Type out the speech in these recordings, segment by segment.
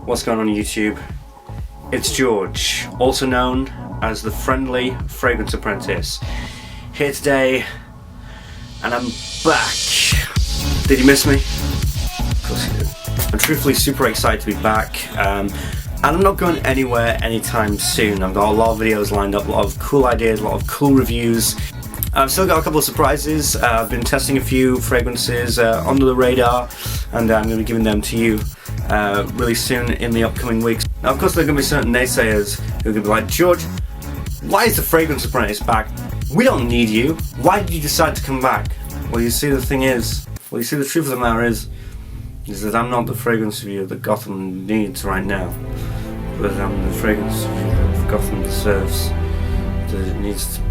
What's going on YouTube? It's George, also known as the Friendly Fragrance Apprentice, here today, and I'm back. Did you miss me? Of course you did. I'm truthfully super excited to be back, and I'm not going anywhere anytime soon. I've got a lot of videos lined up, a lot of cool ideas, a lot of cool reviews. I've still got a couple of surprises. I've been testing a few fragrances under the radar, and I'm going to be giving them to you really soon in the upcoming weeks. Now, of course, there are going to be certain naysayers who are going to be like, George, why is the Fragrance Apprentice back? We don't need you. Why did you decide to come back? Well, you see, the thing is, the truth of the matter is that I'm not the fragrance reviewer that Gotham needs right now, but I'm the fragrance reviewer that Gotham deserves, that it needs to.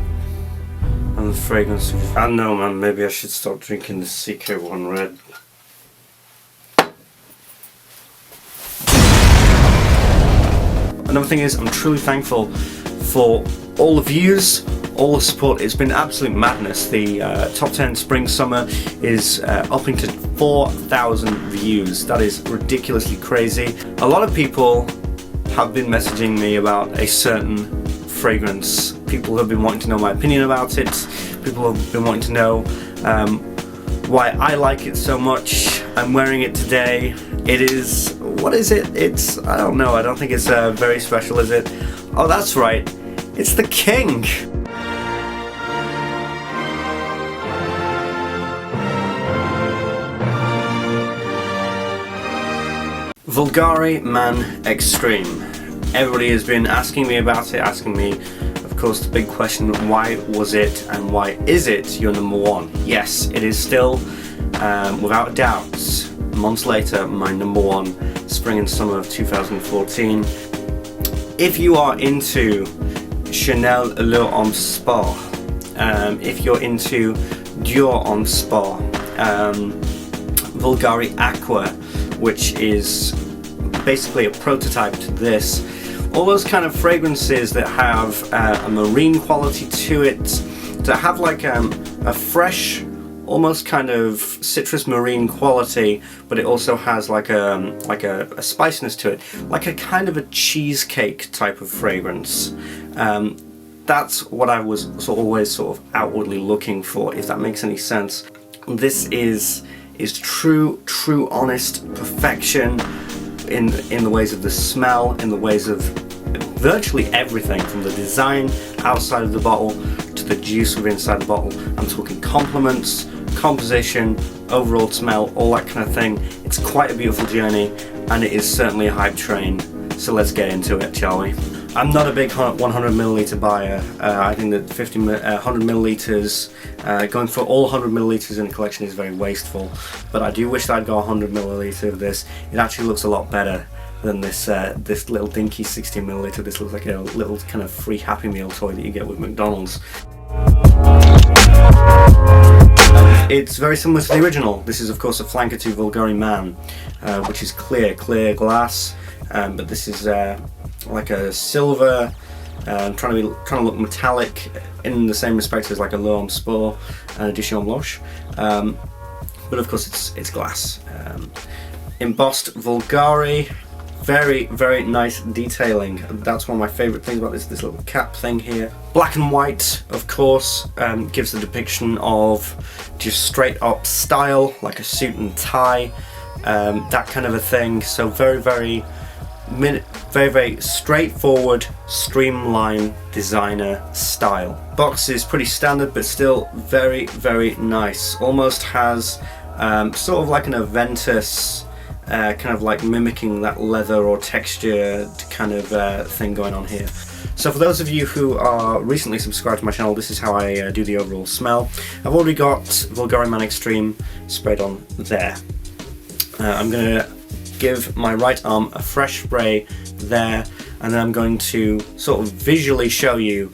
I'm the fragrance reviewer. I don't know, man, maybe I should stop drinking the CK1 Red. Another thing is, I'm truly thankful for all the views, all the support. It's been absolute madness. The top 10 spring summer is upping to 4,000 views. That is ridiculously crazy. A lot of people have been messaging me about a certain fragrance. People have been wanting to know my opinion about it. People have been wanting to know why I like it so much. I'm wearing it today. It is, what is it? It's, I don't know, I don't think it's very special, is it? Oh, that's right, it's the King! Bvlgari Man Extreme. Everybody has been asking me about it, asking me, of course, the big question, why was it and why is it your number one? Yes, it is still, without doubt, months later, my number one spring and summer of 2014. If you are into Chanel Le Homme Spa, if you're into Dior Homme Spa, Bvlgari Aqua, which is basically a prototype to this, all those kind of fragrances that have a marine quality to it, that have like a fresh, almost kind of citrus marine quality, but it also has like a spiciness to it, like a kind of a cheesecake type of fragrance. That's what I was always sort of outwardly looking for, if that makes any sense. This is true honest perfection in the ways of the smell, in the ways of virtually everything, from the design outside of the bottle to the juice within inside the bottle. I'm talking compliments, composition, overall smell, all that kind of thing. It's quite a beautiful journey, and it is certainly a hype train. So let's get into it, shall we? I'm not a big 100ml buyer. I think that 100 milliliters, going for all 100 milliliters in a collection is very wasteful. But I do wish that I'd got 100 milliliter of this. It actually looks a lot better than this this little dinky 60 milliliter. This looks like a little kind of free Happy Meal toy that you get with McDonald's. It's very similar to the original. This is of course a flanker to Bvlgari Man, which is clear glass, but this is like a silver, trying to look metallic in the same respect as like a Le Homme Spa and a Dijon Blanche, but of course it's glass. Embossed Bvlgari. Very nice detailing. That's one of my favourite things about this little cap thing here. Black and white, of course, gives the depiction of just straight up style, like a suit and tie, that kind of a thing. So very straightforward, streamlined designer style. Box is pretty standard, but still very nice. Almost has sort of like an Aventus, kind of like mimicking that leather or texture kind of thing going on here. So for those of you who are recently subscribed to my channel, this is how I do the overall smell. I've already got Bvlgari Man Extreme sprayed on there. I'm going to give my right arm a fresh spray there, and then I'm going to sort of visually show you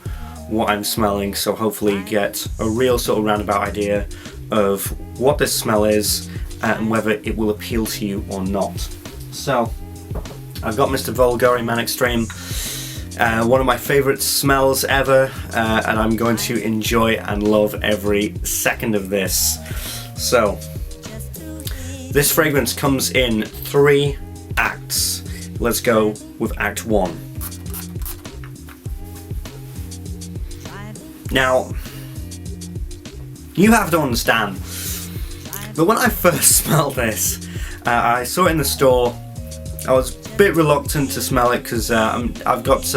what I'm smelling, so hopefully you get a real sort of roundabout idea of what this smell is and whether it will appeal to you or not. So I've got Mr. Bvlgari Man Extreme, one of my favourite smells ever, and I'm going to enjoy and love every second of this. So this fragrance comes in 3 acts. let's go with Act 1. Now, you have to understand that when I first smelled this, I saw it in the store. I was a bit reluctant to smell it because I've got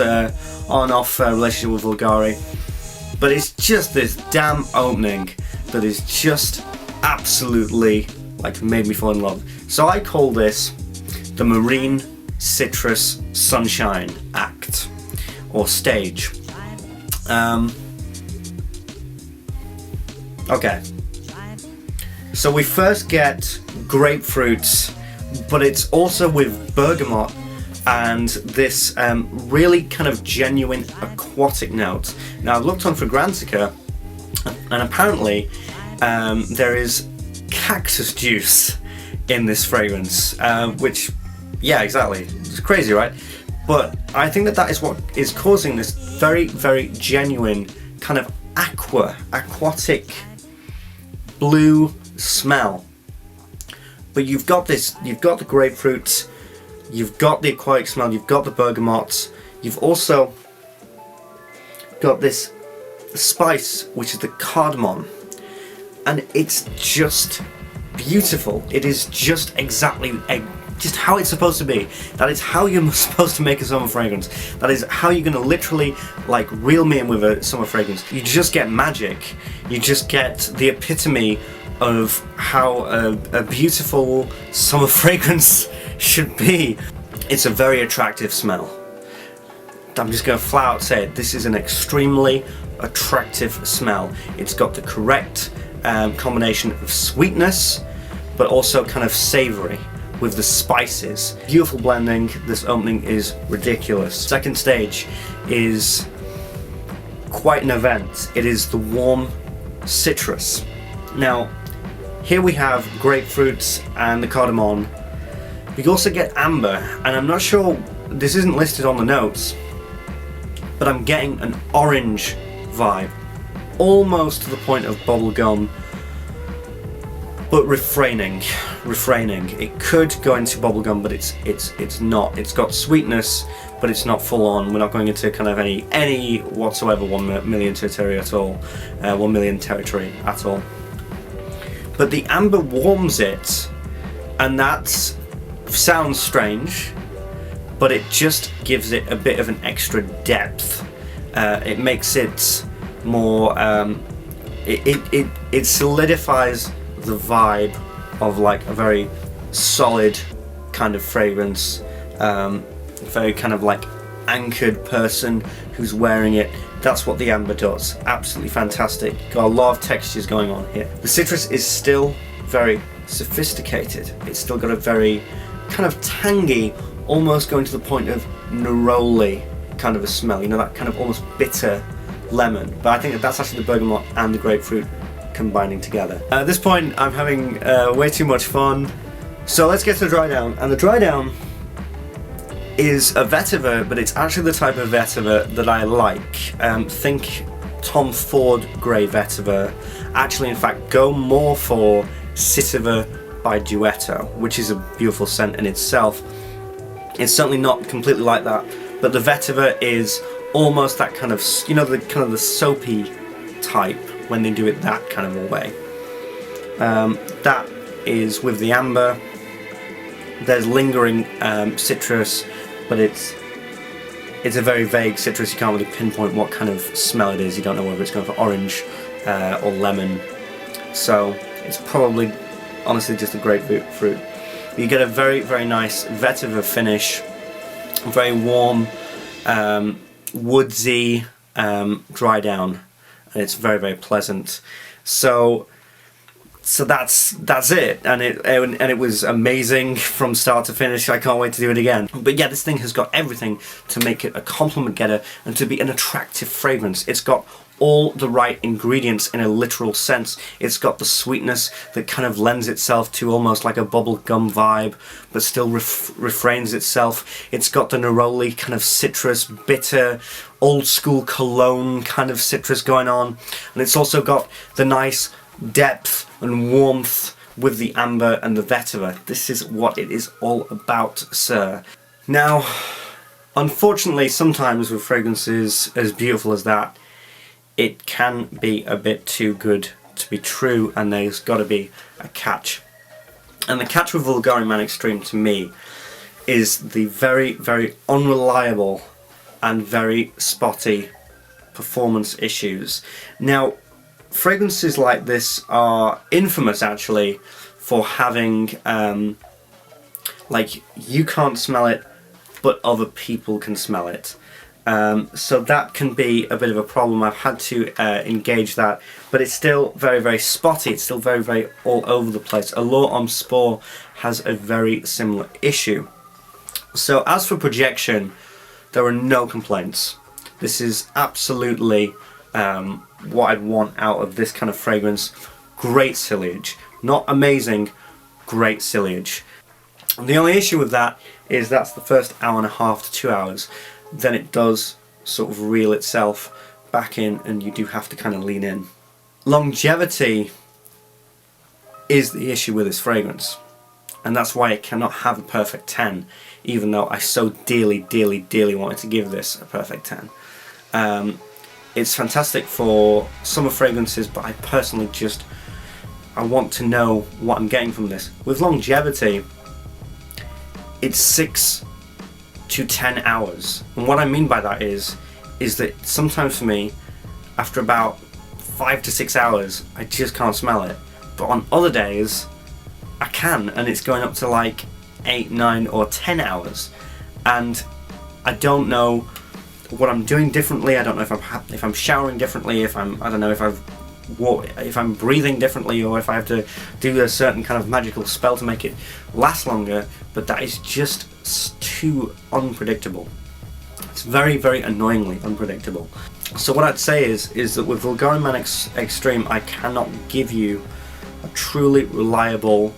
on-off relationship with Bvlgari, but it's just this damn opening that is just absolutely like made me fall in love. So I call this the Marine Citrus Sunshine Act or stage. Okay, so we first get grapefruits, but it's also with bergamot and this really kind of genuine aquatic note. Now I've looked on for Grammatical, and apparently there is cactus juice in this fragrance, which, yeah, exactly, it's crazy, right? But I think that is what is causing this very, very genuine kind of aquatic blue smell. But you've got the grapefruit, you've got the aquatic smell, you've got the bergamot, you've also got this spice, which is the cardamom, and it's just beautiful. It is just exactly just how it's supposed to be. That is how you're supposed to make a summer fragrance. That is how you're gonna literally like reel me in with a summer fragrance. You just get magic. You just get the epitome of how a beautiful summer fragrance should be. It's a very attractive smell. I'm just gonna flat out say it. This is an extremely attractive smell. It's got the correct combination of sweetness, but also kind of savory with the spices. Beautiful blending. This opening is ridiculous. Second stage is quite an event. It is the warm citrus. Now, here we have grapefruits and the cardamom. We also get amber, and I'm not sure, this isn't listed on the notes, but I'm getting an orange vibe, almost to the point of bubblegum, but refraining. It could go into bubblegum, but it's not. It's got sweetness, but it's not full on. We're not going into kind of any whatsoever 1 million territory at all. 1 million territory at all. But the amber warms it, and that sounds strange, but it just gives it a bit of an extra depth. It makes it more. It solidifies the vibe of like a very solid kind of fragrance, very kind of like anchored person who's wearing it. That's what the amber does. Absolutely fantastic. Got a lot of textures going on here. The citrus is still very sophisticated. It's still got a very kind of tangy, almost going to the point of neroli kind of a smell. You know, that kind of almost bitter lemon. But I think that's actually the bergamot and the grapefruit combining together. At this point, I'm having way too much fun. So let's get to the dry down. And the dry down is a vetiver, but it's actually the type of vetiver that I like. Think Tom Ford grey vetiver. Actually, in fact, go more for Sativa by Duetto, which is a beautiful scent in itself. It's certainly not completely like that, but the vetiver is almost that kind of, you know, the kind of the soapy type when they do it that kind of a way. That is with the amber. There's lingering citrus, but it's a very vague citrus. You can't really pinpoint what kind of smell it is. You don't know whether it's going for orange or lemon. So it's probably honestly just a grapefruit. You get a very, very nice vetiver finish, very warm, woodsy dry down, and it's very, very pleasant. So that's it, and it was amazing from start to finish. I can't wait to do it again. But yeah, this thing has got everything to make it a compliment getter and to be an attractive fragrance. It's got all the right ingredients in a literal sense. It's got the sweetness that kind of lends itself to almost like a bubblegum vibe, but still refrains itself. It's got the neroli kind of citrus, bitter, old school cologne kind of citrus going on, and it's also got the nice depth and warmth with the amber and the vetiver. This is what it is all about, sir. Now, unfortunately, sometimes with fragrances as beautiful as that, it can be a bit too good to be true, and there's got to be a catch. And the catch with Bvlgari Man Extreme to me is the very, very unreliable and very spotty performance issues. Now, fragrances like this are infamous actually for having like, you can't smell it but other people can smell it. So that can be a bit of a problem. I've had to engage that, but it's still very, very spotty. It's still very, very all over the place. Allure Homme Sport has a very similar issue. So as for projection, there are no complaints. This is absolutely what I'd want out of this kind of fragrance. Great ciliage. Not amazing, great ciliage. And the only issue with that is that's the first hour and a half to 2 hours. Then it does sort of reel itself back in, and you do have to kind of lean in. Longevity is the issue with this fragrance, and that's why it cannot have a perfect 10, even though I so dearly, dearly, dearly wanted to give this a perfect 10. It's fantastic for summer fragrances, but I personally I want to know what I'm getting from this. With longevity, it's 6 to 10 hours, and what I mean by that is that sometimes for me, after about 5 to 6 hours, I just can't smell it, but on other days I can, and it's going up to like 8, 9 or 10 hours, and I don't know what I'm doing differently. I don't know if I'm showering differently, if I'm breathing differently, or if I have to do a certain kind of magical spell to make it last longer, but that is just too unpredictable. It's very, very annoyingly unpredictable. So what I'd say is that with Bvlgari Man Extreme, I cannot give you a truly reliable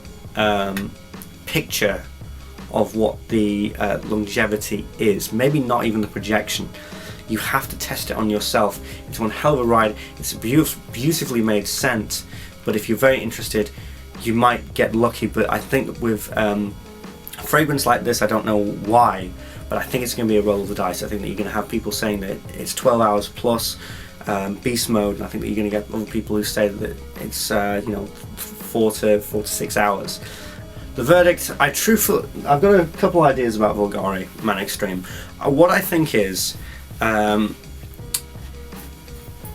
picture of what the longevity is. Maybe not even the projection. You have to test it on yourself. It's one hell of a ride. It's a beautifully made scent, but if you're very interested, you might get lucky. But I think with a fragrance like this, I don't know why, but I think it's going to be a roll of the dice. I think that you're going to have people saying that it's 12 hours plus beast mode, and I think that you're going to get other people who say that it's 4 to 6 hours. The verdict, I've got a couple ideas about Bvlgari Man Extreme. What I think is that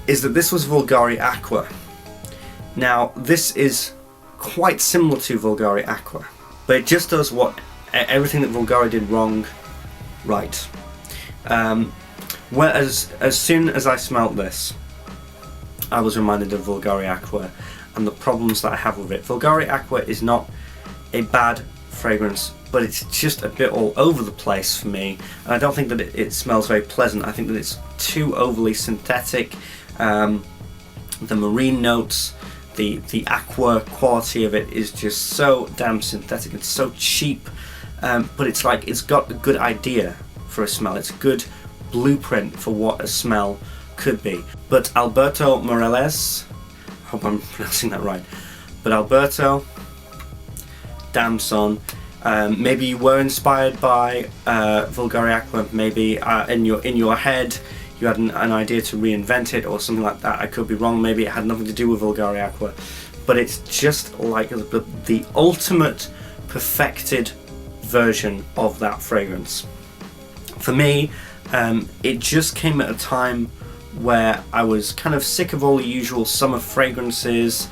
this was Bvlgari Aqua. Now, this is quite similar to Bvlgari Aqua, but it just does everything that Bvlgari did wrong, right. Whereas as soon as I smelt this, I was reminded of Bvlgari Aqua and the problems that I have with it. Bvlgari Aqua is not a bad fragrance, but it's just a bit all over the place for me, and I don't think that it smells very pleasant. I think that it's too overly synthetic. The marine notes, the aqua quality of it is just so damn synthetic. It's so cheap, but it's like it's got a good idea for a smell. It's a good blueprint for what a smell could be. But Alberto Moreles, I hope I'm pronouncing that right, but Alberto, damn son, maybe you were inspired by Bvlgari Aqua. Maybe in your head you had an idea to reinvent it or something like that. I could be wrong. Maybe it had nothing to do with Bvlgari Aqua, but it's just like the ultimate perfected version of that fragrance. For me, it just came at a time where I was kind of sick of all the usual summer fragrances,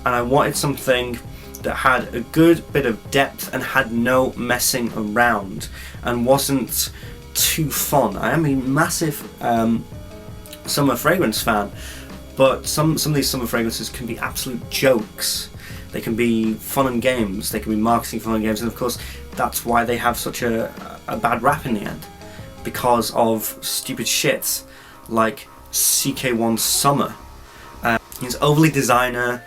and I wanted something that had a good bit of depth and had no messing around and wasn't too fun. I am a massive summer fragrance fan, but some of these summer fragrances can be absolute jokes. They can be fun and games, they can be marketing fun and games, and of course that's why they have such a bad rap in the end, because of stupid shit like CK1 Summer. It's overly designer,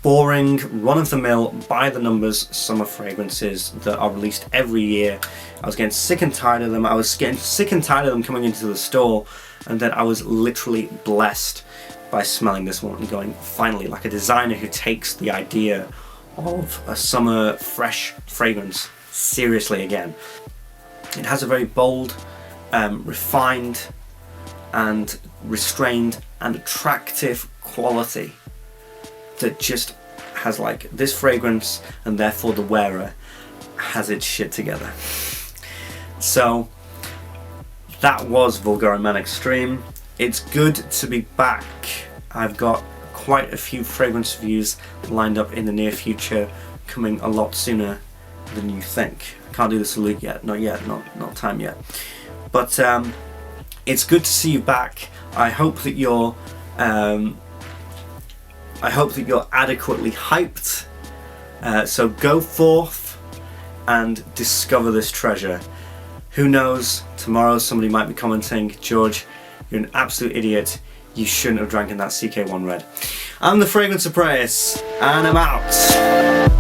boring, run-of-the-mill, by-the-numbers summer fragrances that are released every year. I was getting sick and tired of them. I was getting sick and tired of them coming into the store, and then I was literally blessed by smelling this one and going, finally, like a designer who takes the idea of a summer fresh fragrance seriously again. It has a very bold, refined and restrained and attractive quality that just has like this fragrance, and therefore the wearer has its shit together. So that was Bvlgari Man Extreme. It's good to be back. I've got quite a few fragrance reviews lined up in the near future, coming a lot sooner than you think. I can't do the salute yet, not time yet. But it's good to see you back. I hope that you're adequately hyped. So go forth and discover this treasure. Who knows, tomorrow somebody might be commenting, George, you're an absolute idiot. You shouldn't have drank in that CK1 Red. I'm the Fragrance Apprentice, and I'm out.